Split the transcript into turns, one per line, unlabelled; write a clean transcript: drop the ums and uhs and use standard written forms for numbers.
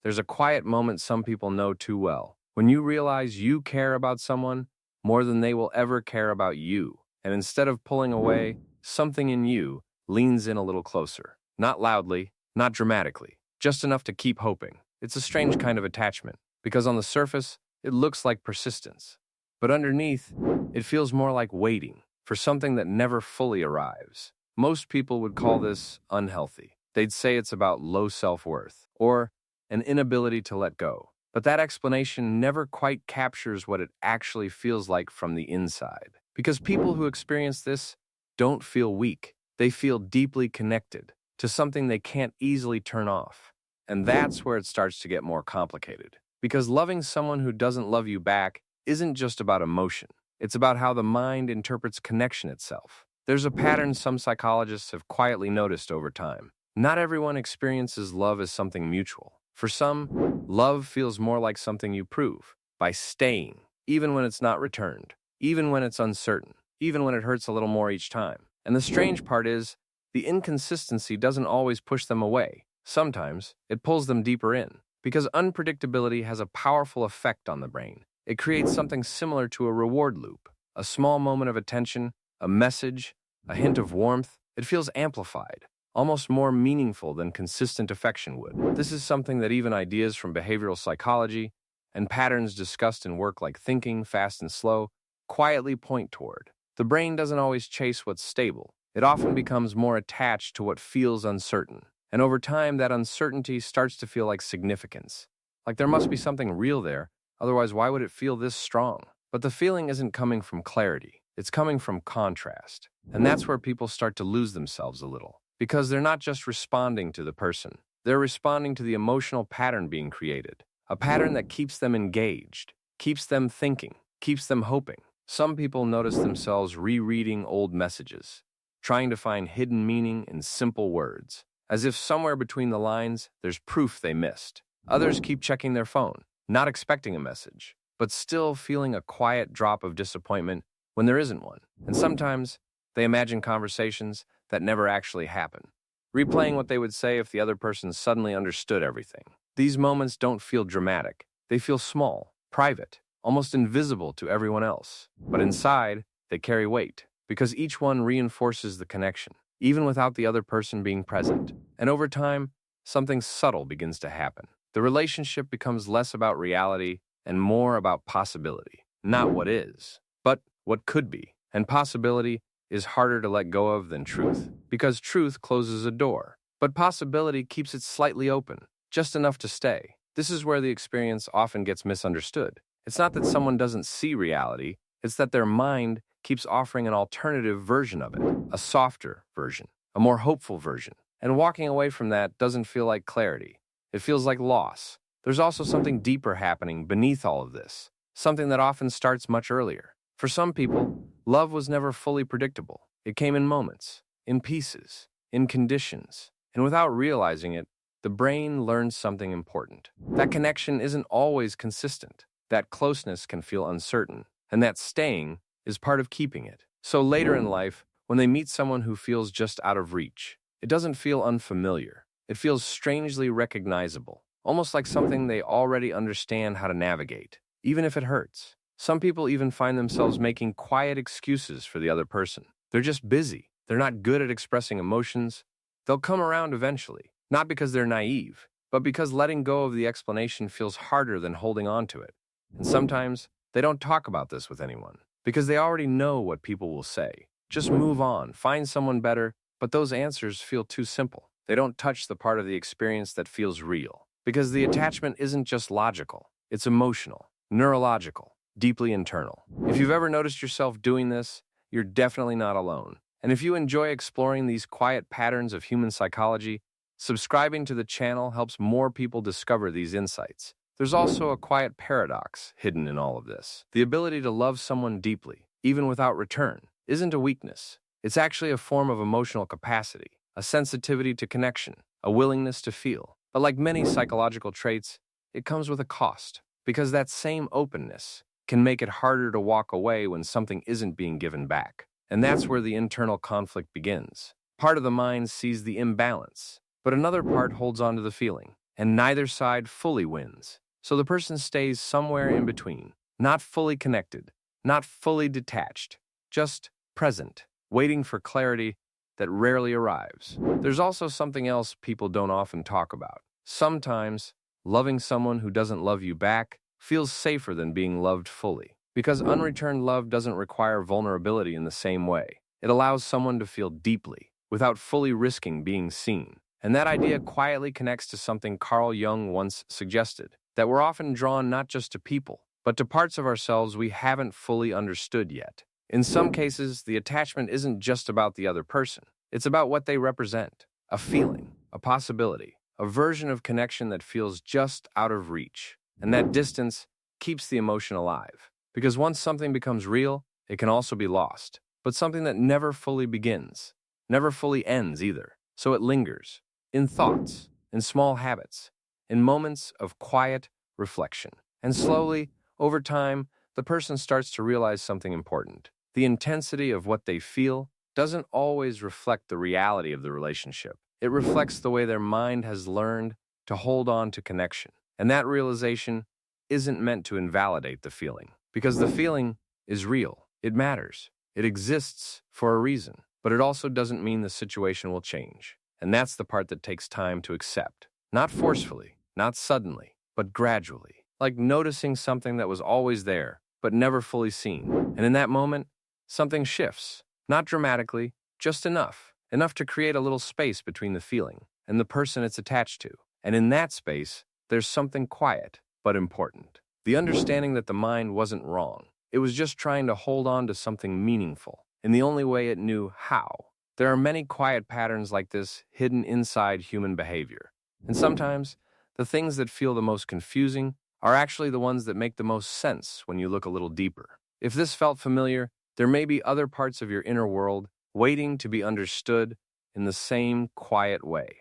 there's a quiet moment some people know too well. When you realize you care about someone more than they will ever care about you, and instead of pulling away, something in you leans in a little closer. Not loudly, not dramatically, just enough to keep hoping. It's a strange kind of attachment, because on the surface, it looks like persistence. But underneath, it feels more like waiting for something that never fully arrives. Most people would call this unhealthy. They'd say it's about low self-worth or an inability to let go. But that explanation never quite captures what it actually feels like from the inside. Because people who experience this don't feel weak. They feel deeply connected to something they can't easily turn off. And that's where it starts to get more complicated. Because loving someone who doesn't love you back isn't just about emotion. It's about how the mind interprets connection itself. There's a pattern some psychologists have quietly noticed over time. Not everyone experiences love as something mutual. For some, love feels more like something you prove by staying, even when it's not returned, even when it's uncertain, even when it hurts a little more each time. And the strange part is, the inconsistency doesn't always push them away. Sometimes, it pulls them deeper in, because unpredictability has a powerful effect on the brain. It creates something similar to a reward loop. A small moment of attention, a message, a hint of warmth, it feels amplified, almost more meaningful than consistent affection would. This is something that even ideas from behavioral psychology and patterns discussed in work like Thinking, Fast and Slow quietly point toward. The brain doesn't always chase what's stable. It often becomes more attached to what feels uncertain. And over time, that uncertainty starts to feel like significance. Like there must be something real there, otherwise why would it feel this strong? But the feeling isn't coming from clarity. It's coming from contrast. And that's where people start to lose themselves a little. Because they're not just responding to the person. They're responding to the emotional pattern being created. A pattern that keeps them engaged, keeps them thinking, keeps them hoping. Some people notice themselves rereading old messages, trying to find hidden meaning in simple words, as if somewhere between the lines there's proof they missed. Others keep checking their phone, not expecting a message, but still feeling a quiet drop of disappointment when there isn't one. And sometimes they imagine conversations that never actually happen, replaying what they would say if the other person suddenly understood everything. These moments don't feel dramatic. They feel small, private, almost invisible to everyone else. But inside, they carry weight, because each one reinforces the connection, even without the other person being present. And over time, something subtle begins to happen. The relationship becomes less about reality and more about possibility. Not what is, but what could be. And possibility is harder to let go of than truth, because truth closes a door, but possibility keeps it slightly open, just enough to stay. This is where the experience often gets misunderstood. It's not that someone doesn't see reality, it's that their mind keeps offering an alternative version of it, a softer version, a more hopeful version. And walking away from that doesn't feel like clarity. It feels like loss. There's also something deeper happening beneath all of this, something that often starts much earlier. For some people, love was never fully predictable. It came in moments, in pieces, in conditions, and without realizing it, the brain learns something important. That connection isn't always consistent. That closeness can feel uncertain, and that staying is part of keeping it. So later in life, when they meet someone who feels just out of reach, it doesn't feel unfamiliar. It feels strangely recognizable, almost like something they already understand how to navigate, even if it hurts. Some people even find themselves making quiet excuses for the other person. They're just busy. They're not good at expressing emotions. They'll come around eventually, not because they're naive, but because letting go of the explanation feels harder than holding on to it. And sometimes they don't talk about this with anyone, because they already know what people will say. Just move on, find someone better, but those answers feel too simple. They don't touch the part of the experience that feels real, because the attachment isn't just logical, it's emotional, neurological, deeply internal. If you've ever noticed yourself doing this, you're definitely not alone. And if you enjoy exploring these quiet patterns of human psychology, subscribing to the channel helps more people discover these insights. There's also a quiet paradox hidden in all of this. The ability to love someone deeply, even without return, isn't a weakness. It's actually a form of emotional capacity, a sensitivity to connection, a willingness to feel. But like many psychological traits, it comes with a cost, because that same openness can make it harder to walk away when something isn't being given back. And that's where the internal conflict begins. Part of the mind sees the imbalance, but another part holds on to the feeling. and neither side fully wins. So the person stays somewhere in between, not fully connected, not fully detached, just present, waiting for clarity that rarely arrives. There's also something else people don't often talk about. Sometimes, loving someone who doesn't love you back feels safer than being loved fully, because unreturned love doesn't require vulnerability in the same way. It allows someone to feel deeply, without fully risking being seen. And that idea quietly connects to something Carl Jung once suggested, that we're often drawn not just to people, but to parts of ourselves we haven't fully understood yet. In some cases, the attachment isn't just about the other person. It's about what they represent, a feeling, a possibility, a version of connection that feels just out of reach. And that distance keeps the emotion alive. Because once something becomes real, it can also be lost. But something that never fully begins, never fully ends either. So it lingers, in thoughts, in small habits, in moments of quiet reflection. And slowly, over time, the person starts to realize something important. The intensity of what they feel doesn't always reflect the reality of the relationship. It reflects the way their mind has learned to hold on to connection. And that realization isn't meant to invalidate the feeling, because the feeling is real. It matters. It exists for a reason. But it also doesn't mean the situation will change. And that's the part that takes time to accept. Not forcefully, not suddenly, but gradually. Like noticing something that was always there, but never fully seen. And in that moment, something shifts. Not dramatically, just enough. Enough to create a little space between the feeling and the person it's attached to. And in that space, there's something quiet, but important. The understanding that the mind wasn't wrong. It was just trying to hold on to something meaningful, in the only way it knew how. There are many quiet patterns like this hidden inside human behavior. And sometimes, the things that feel the most confusing are actually the ones that make the most sense when you look a little deeper. If this felt familiar, there may be other parts of your inner world waiting to be understood in the same quiet way.